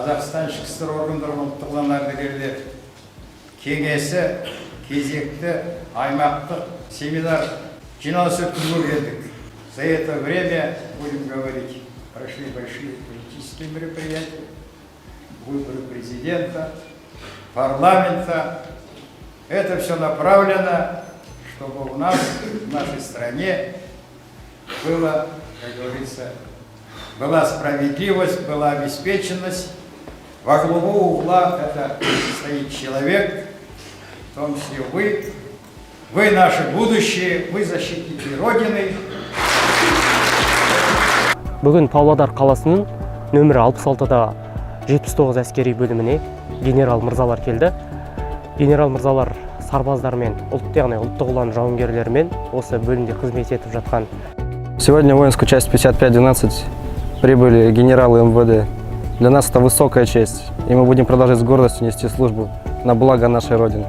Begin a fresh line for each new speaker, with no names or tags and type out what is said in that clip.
Қазақстан ішкі істер органдарының ұлттық ардагерлер кеңесі кезекті аймақтық семинар жиналыс өткізуге келдік. За это время, будем говорить, прошли большие политические мероприятия, выборы президента, парламента. Это все направлено, чтобы у нас, в нашей стране, было, как говорится, была справедливость, была обеспеченность. Во главу угла это стоит человек, в том числе вы. Вы наше будущее, вы защитники Родины.
Бүгін Павлодар қаласының нөмірі 66-да 79 әскери бөліміне генерал мырзалар келді. Генерал мырзалар сарбаздармен, ұлттық ұлан жауынгерлермен осы бөлімде қызмет етіп жатқан.
Сегодня в воинскую часть 5512 прибыли генералы МВД. Для нас это высокая честь, и мы будем продолжать с гордостью нести службу на благо нашей Родины.